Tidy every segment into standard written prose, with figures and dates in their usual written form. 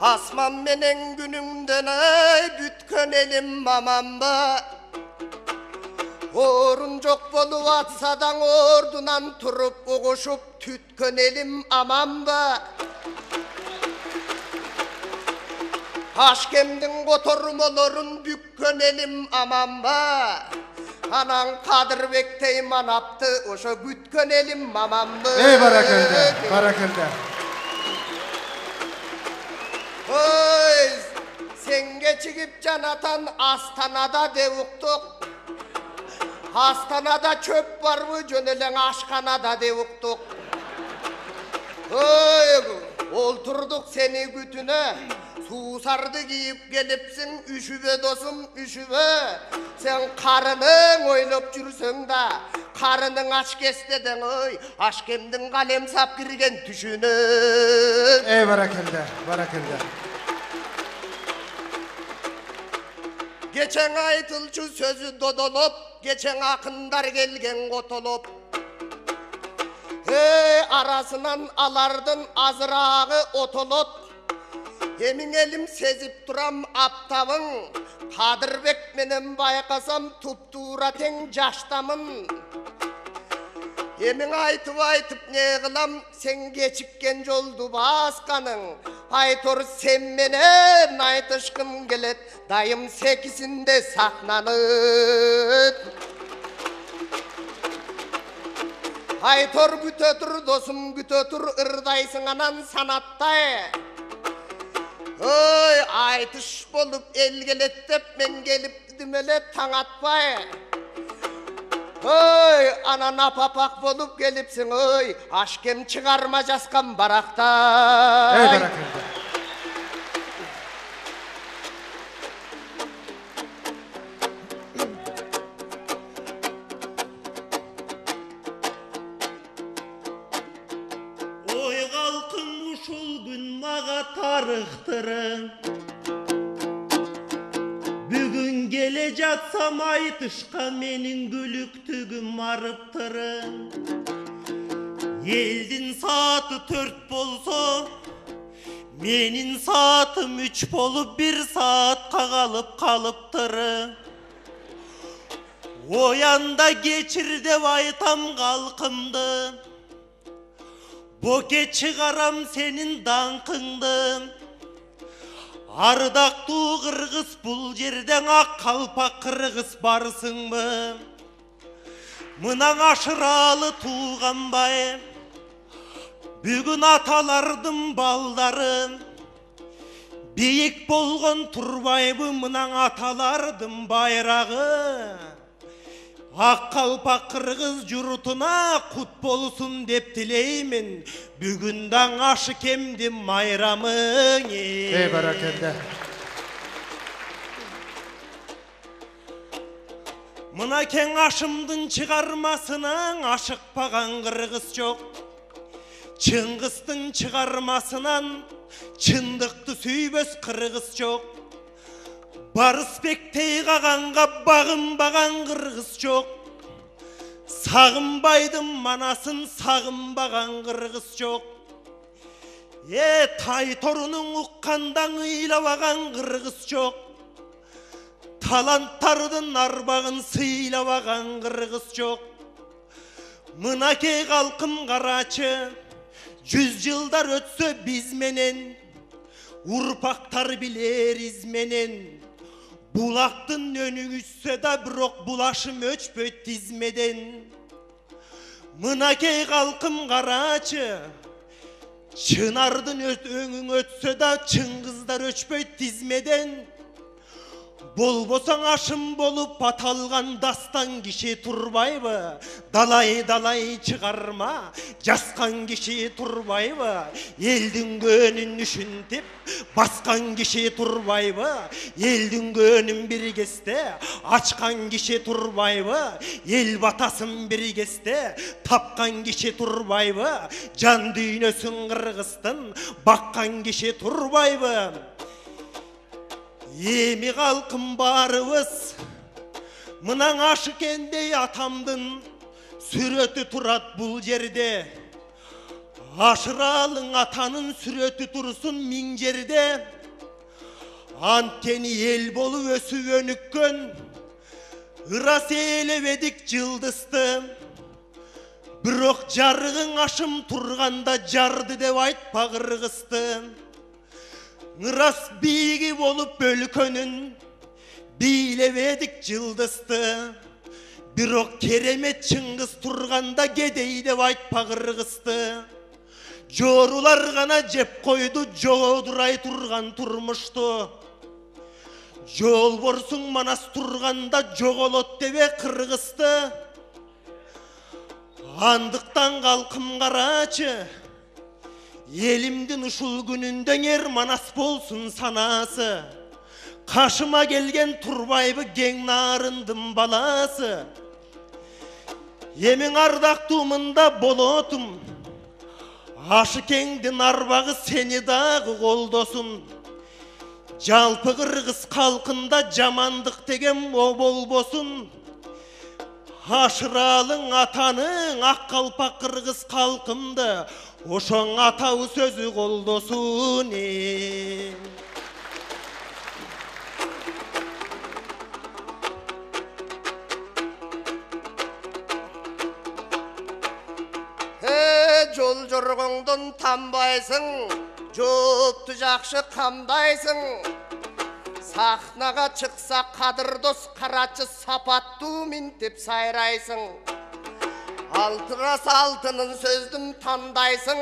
Asman menen günümden bütkön elim mamamba. Orun çok bolup atsadan ordunan turup uğuşup tütkön elim amamba. Haşkemdin kotormaların bükkön elim amamba. Anan Kadir Bektey manaptı oşa bütkön elim mamamba. Ey barakende, barakende. Oy, sen geçip canatan Astana'da devuktuk. Astana'da çöp var mı jönelen aşkanada devuktuk. Oy, olturduk seni gütüne. Susardı giyip gelipsin üşübe dostum üşübe. Sen karının oylop жүрсün da karının aç kesteden oy aşkemdin kalem sap girgen tüşüne. Ey barakende, barakende. Geçen aytılçı sözü dodolup, geçen akınдар gelgen otolup. Arasından alardın azrağı otolup. Emin elim sezip duram aptavın. Kadir Bek menen bayqasam tuptura teң jaştamın. Emin aytıp ne kılam sen geçikken joldu baskanın. Aytor sen menen aytışkım gelet dayım sekisinde saklanıp. Aytor gütötür dosum gütötür ırdaysın anan sanattay. Oy aytış bolup el gelettep men gelip dimele taң atpay. Oy anan apapak bolup gelipsin oy aşkem çıkarma jaskan baraktay. Ey barakende. Oy kalkın uşul gün mağa tarıktırın. Bugün gele jatsam aytışka menin gülüktügüm arıptırın. Eldin saati 4 bolso, menin saatim 3 bolup 1 saat kagalıp kalıptırın. O yanda geçir dep aytam kalkımdı. Boke çıgaram senin dankыңды. Ardaqtуу Kırgız bul жерден ак kalpak Kırgız barısыңбы? Мынан ашыралы туğanбай. Бүгүн аталардын балдары. Бийик болгон турбайбы мынан аталардын байрагы. Ак kalpak Kırgız jurtuna kut bolsun деп tileymin. Бүгүндан aşı kemdim mayramın. Ey barakende. Mına keң aşımdın çıgarmasынан aşıkpagan Kırgız çok. Çıngıstın çıgarmasынан çındıktı süybös Kırgız çok. Barыс Bektey kağanға bağınbagan Kırgız çok. Sağınbaydın manasın sağınbagan Kırgız çok. Tay torunun uqqandan ıylabagan Kırgız çok. Talantardın arbağın sıylabagan Kırgız çok. Mınake kalkım karaçı 100 yıllar ötse biz menen. Urpaktar bileriz menen. Bulaktın önüngüsse da birok bulaşım öçpöt dizmeden. Mınake kalkım karaçı Çınardın öngün ötse da çıngızlar öçpöt dizmeden. Bolbosan aşım bolup atalgan dastan kişi turbaybı. Dalay çıkarma jaskan kişi turbaybı. Eldin gönün üşüntip baskan kişi turbaybı. Eldin gönün bir keste açkan kişi turbaybı. El batasın bir keste tapkan kişi turbaybı. Can düğnösün Kırgız'tın bakkan kişi turbaybı. Emi kalkın barыбыз, mınan aşıkendey atamdın sürötü turat bul jerde. Aşıralın atanın sürötü dursun min жерде. Anteni el bolu ösü önükkön. Iras elebedік жылдысты. Бирок жарығың ашым турганда жарды деп айтпа кыргызды. Ырас биги болуп өлкөнүн бийлебедік жылдысты. Бирок керемет Чыңгыз турганда кедей деп айтпа кыргызды. Жорулар гана жеп койду жогодурай турган турмушту. Жол борсуң манас турганда жоголот дебе кыргызды. Андықтан қалқым қарачы, елімдің ұшыл күнінден ер манас болсын санасы. Қашыма келген турбайбы кең нарындым баласы. Емің ардақтумында болотым, ашы кеңдің арбағы сені дағы қолдосын. Жалпы қырғыз қалқында жамандық деген о болбосын. Ашыралың атаның ақ қалпақ қырғыз қалқымды, ошоң атау сөзі қолдосын. Жол жорғыңдың танбайсың, жопты жақшы қамдайсың. Сахнаға чықса қадыр дос қарачы сапатту мен деп сайрайсың. Алтырас алтынын сөздің тандайсың.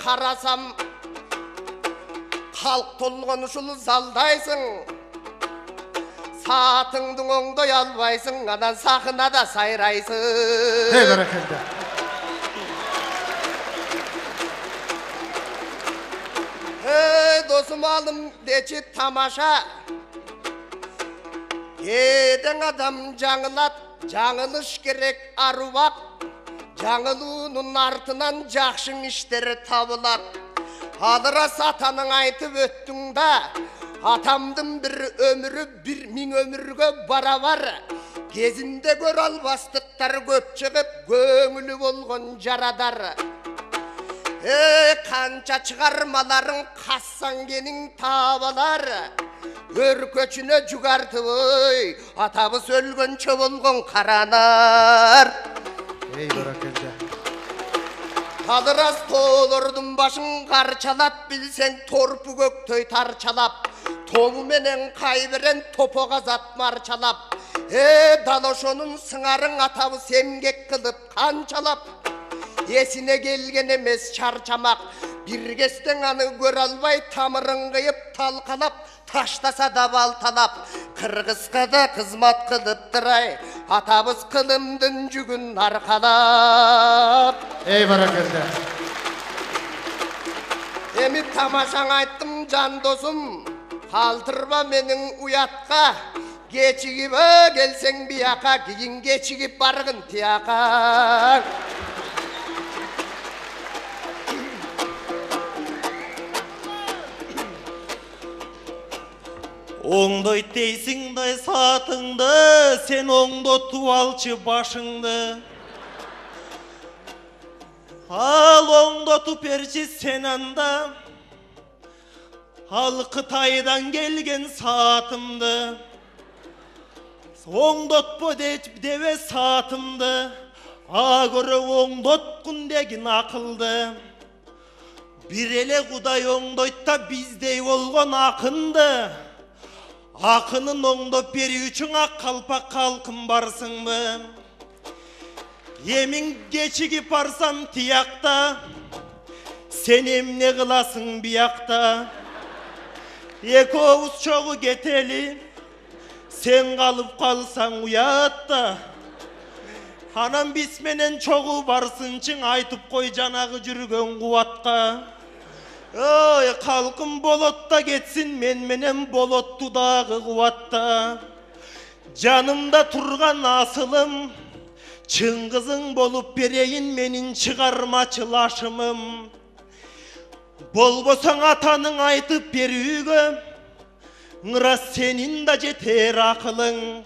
Қарасам халық толған ұшыл залдайсың. Сатыңдың оңдай албайсың, анан сахнада сайрайсың. Бәрекелді. Досым алым дечи тамаша. Едің адам жаңылат, жаңылыш керек аруақ. Жаңылуының артынан жақшың іштері табылат. Адырас атаның айтып өттің да, атамдың бір өмірі бір мың өмірге барабар. Кезінде көр албастықтар көп шығып, көңілі болған жарадар. Қанша шығармаларың қассаң кенің табалар. Өркөчүнө жүгартып ой, атабыз өлгөнчө болгон каранар. Бәрекелді. Адырас тоолордун башын карчалап, билсең торпу көктөй тарчалап. Тобу менен кайберен топого зат марчалап. Дал ошонун сыңарын атабыз эмгек кылып канчалап. Есіне келген емес чарчамақ. Bir кестен аны көр албай тамырын кыйып талкалап, таштаса да балталап. Кыргызга да кызмат кылыптырай, атабыз кылымдын жүгүн аркалап. Бәрекелді. Эми тамашаң айттым жан досум, калтырба менин уятка. Кечигип келсең бияка, кийин кечигип баргын тияка. Оңдойт дейсің дай сатыңды, сен оңдоту алчы башыңды. Ал оңдоту берчи сен анда, ал Кытайдан келген сатымды. Оңдотпо дебе сатымды, а көрө оңдоткун дегин акылды. Бир эле Кудай оңдойт да биздей болгон акынды. Акынын оңдоп бери үчүн ак калпак калкым барсыңбы? Эмиң кечигип барсам тиякта, сен эмне кыласың биякта? Экөөбүз чогуу кетели, сен калып калсаң уятта. Анан биз менен чогуу барсынчың, айтып кой жанагы жүргөн кубатка. Ой, калкым болотта кетсин, мен менен болотту дагы кубатта. Жанымда турган асылым, Чыңгызың болуп берейин менин чыгармачыл ашымым. Болбосоң атаның айтып берүүгө, ырас сенин да жетер акылың.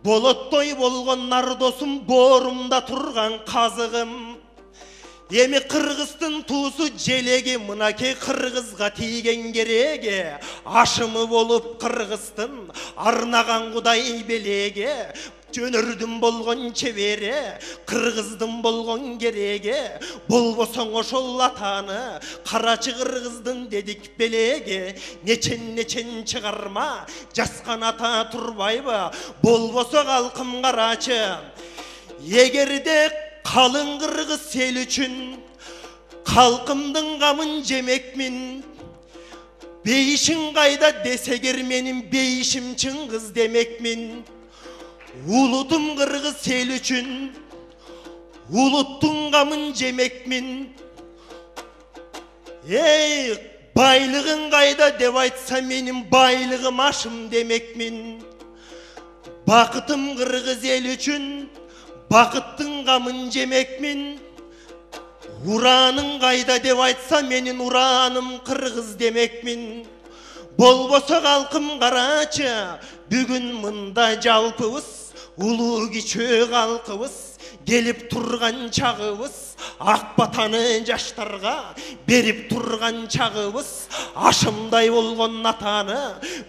Болоттой болгон нардосум боорумда турган казыгым. Эми кыргыздын туусу желеги мынакей кыргызга тийген кереге. Ашымы болуп кыргыздын арнаган кудай белеге. Жөнөрдүн болгон чебере, кыргыздын болгон кереге. Болбосоң ошол атаны, карачы кыргыздын дедик белеге. Нечен чыгарма, жаскан ата турбайбы, болбосо калкым карачы. Эгерде калың кыргыз эл үчүн, калкымдын камын жемекмин. Бейишиң кайда десегер менин бейишим Чыңгыз демекмин. Улутум кыргыз эл үчүн, улуттун камын жемекмин. Эй, байлыгың кайда деп айтса менин байлыгым ашым демекмин. Бакытым кыргыз эл үчүн, бакыттын камын жемекмин. Ураның кайда деп айтса менин ураным кыргыз демекмин. Болбосо калкым карачы, бүгүн мында жалпыбыз, улуу кичүү калкыбыз, келип турган чагыбыз, ак батаны жаштарга берип турган чагыбыз, ашымдай болгон атаны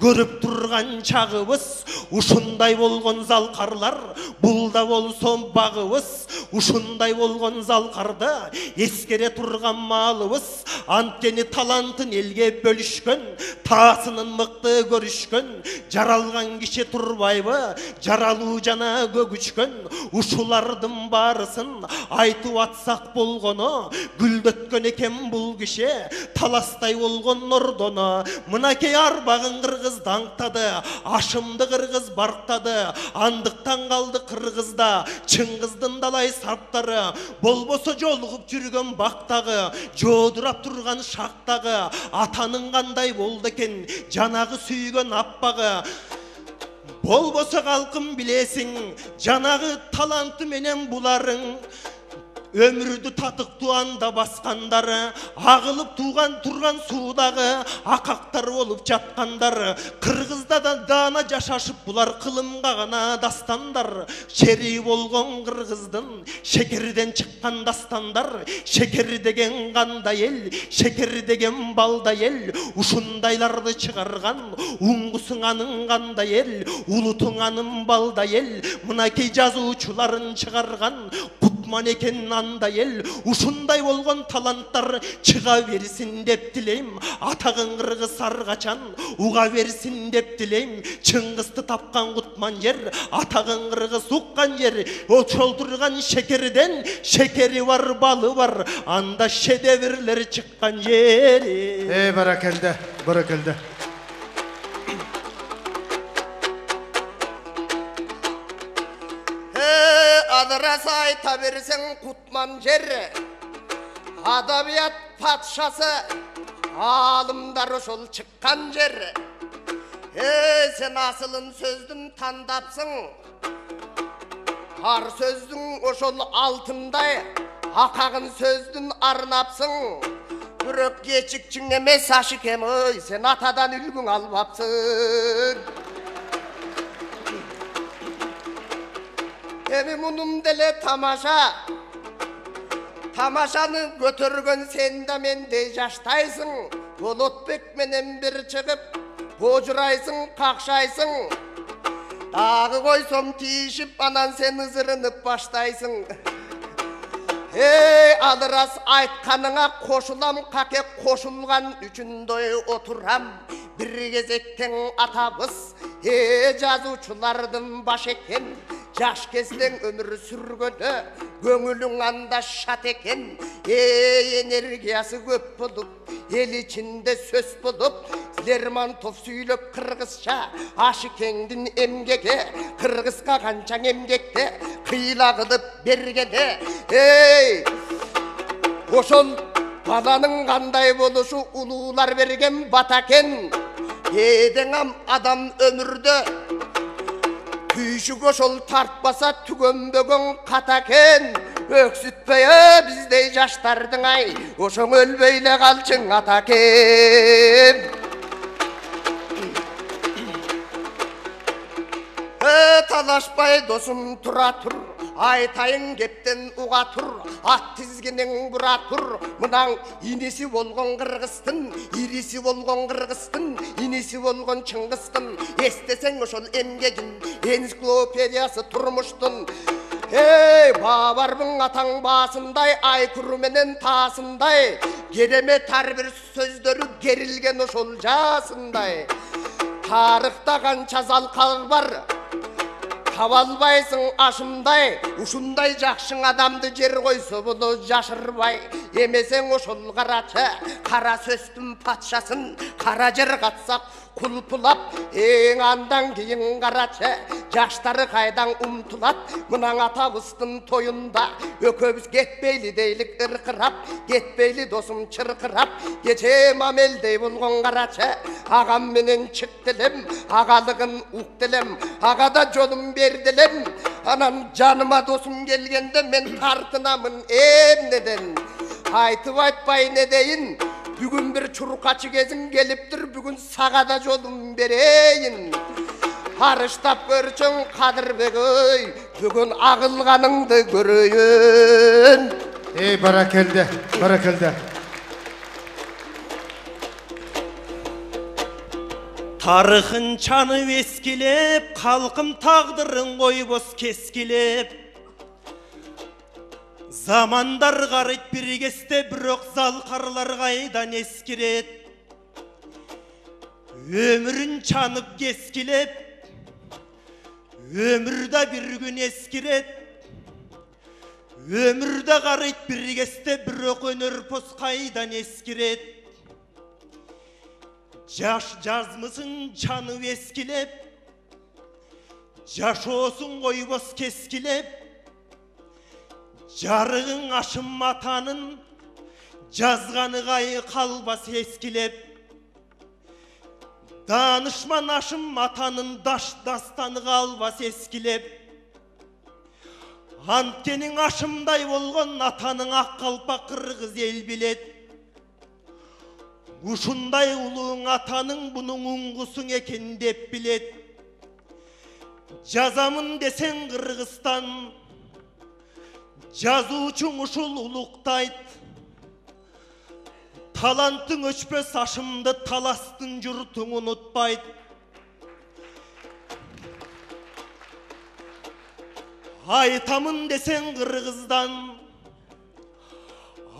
көрүп турган чагыбыз, ушундай болгон залкарлар булда болсо багыбыз, ушундай болгон залкарды эскере турган малыбыз, анткени талантын элге бөлүшкөн, таасынын мыкты көрүшкөн, жаралган киши турбайбы, жаралуу жана көгүчкөн, ушулардын барысын айтып атсак болгону, гүлдөткөн экен бул киши, таластай болгон ордону. Мынакей арбагын кыргыз даңктады, ашымды кыргыз барктады, андыктан калды кыргызда Чыңгыздын далай сарптары. Болбосо жолугуп жүргөн бактагы, жоодурап турган шактагы, атанын кандай болду экен жанагы сүйгөн аппагы. Болбосо калкым билесиң, жанагы таланты менен буларың. Өмүрдү татыктуу анда баскандары, агылып турган суудагы акактар болуп жаткандар. Кыргызда да даана жашашып булар кылымга гана dastanдар. Шери болгон кыргыздын шекерден чыккан dastanдар. Шекер деген кандай эл, шекер деген балдай эл, ушундайларды чыгарган уңгусуң анын кандай эл, улутуң анын балдай эл. Мынакей жазуучуларын чыгарган Кутман экен андай эл, ушундай болгон таланттар чыга берсин деп тилейм. Атагын кыргыз ар качан уга берсин деп тилейм. Чыңгызды тапкан Кутман жер, атагын кыргыз уккан жер. Ошол турган шекерден шекери бар, балы бар, анда шедеврлер чыккан жери. Баракелде, баракелде. Адыраса айта берсең Кутман жер, адабият патшасы, алымдар ошол чыккан жер. Сен асылын сөздүн тандапсың, ар сөздүн ошол алтындай, акагын сөздүн арнапсың. Бирок кечикчиң эмес ашыкем, сен атадан үлгүң албапсың. Эми мунун деле тамаша, тамашаны көтөргөн сен да мендей жаштайсың. Болотбек менен бир чыгып, божурайсың, какшайсың. Дагы койсом тийишип, анан сен ызырынып баштайсың. Адырас айтканыңа кошулам, каке кошулган үчүндөй отурам. Бир кезектен атабыз, жазуучулардын баш экен. Жаш кезден өмүр сүргөнү, көңүлүң анда шат экен. Энергиясы көп болуп, эл ичинде сөз болуп, Лермонтов сүйлөп кыргызча, Ашыкеңдин эмгеге, кыргызга канчаң эмгекте кыйла кылып бергене. Ошол баланын кандай болушу улуулар берген бата экен. Эдеңам адам өмүрдө күйшүк ошол тартпаса түгөнбөгөн ката экен. Өксүтпөй биздей жаштардың ай, ошоң өлбөй эле калчың ата экен. талашпай досым тұра тұр, айтайын кептен уға тұр, ат тізгенің бұра тұр. Мұнаң инесі болған қырғыстың, иресі болған қырғыстың, инесі болған Чыңғыстың. Естесең ошол емгегін, энциклопедиясы тұрмыштың. Ей, бабарбың атаң басындай, ай күрменен тасындай, керемет әрбір сөздері керілген ошол жасындай. Тарихта қанша залқал бар, таба албайсың ашымдай, ушундай жақшың адамды жер қойса бұны жашырбай. Емесең ошол қарачы, қара сөздің патшасын, қара жер қатсақ құлпылап, ең андан кейін қарачы, жаштары қайдан ұмтылат. Мұнаң атабыстың тойында өкөбіз кетпейлі дейлік ырқырап, кетпейлі досым чырқырап. Кече мамелдей болған қарачы, ағам менен чықтылым, ағалығын уқтылым, ағада жолым берділім. Анан жаныма досым келгенде мен тартынамын неден. Айтып айтпай не дейін, бүгін бір чурқачы кезің келіптір, бүгін сағада жолым берейін. Арыштап көрчің Қадырбек ой, бүгін ағылғаныңды көрейін. Ey barakelde, barakelde. Тарихын чанып ескелеп, халқым тағдырын қойбос кескелеп. Замандар қарайт бір кесте, бірақ залқарлар қайдан ескерет. Өмірін чанып кескелеп, өмірді бір күн ескерет. Өмірді қарайт бір кесте, бірақ өнер пос қайдан ескерет. Жазмысын чанып ескелеп, жашосын қойбос кескелеп. Жарығың ашым атанын, жазғаны қай қалбас ескелеп. Данышман ашым атанын, дастаны қалбас ескелеп. Анткенің ашымдай болған атаның ақ қалпақ қырғыз ел білет. Ушундай улуң атаның бұның ұңғысың екен деп білет. Жазамын десең Қырғызстан, жазуучуң ушул улуктайт. Талантың өчпөс ашымды, таластың жұртың ұнытпайт. Айтамын десең Қырғыздан,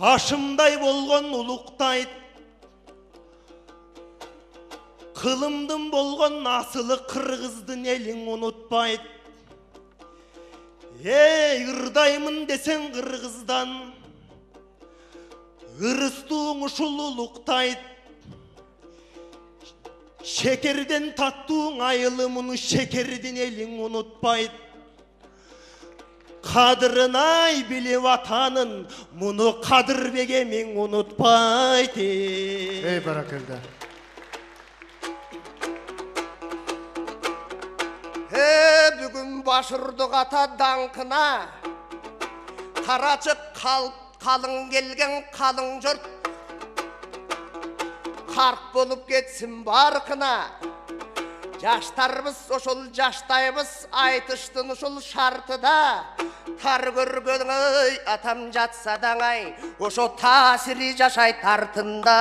ашымдай болған улуктайт. Қылымдың болған асылы Қырғыздың елің ұнытпайт. Ей, ырдаймын десең Қырғыздан, ырыстуың ушул улуктайт. Шекерден таттуың айылымын, шекерден елің ұнытпайт. Қадырын біліп атанын, мұны Қадырбек емең ұнытпайт. Ey barakelde. Бүгін башырдық ата даңқына, тарачық қалың келген қалың жұрт, қарқ болып кетсін барқына. Жаштарбыз ошол жаштайбыз, айтыштын ошол шартыда. Тар көргөн ой, атам жатса даңай, ошо таасири жашай тартында.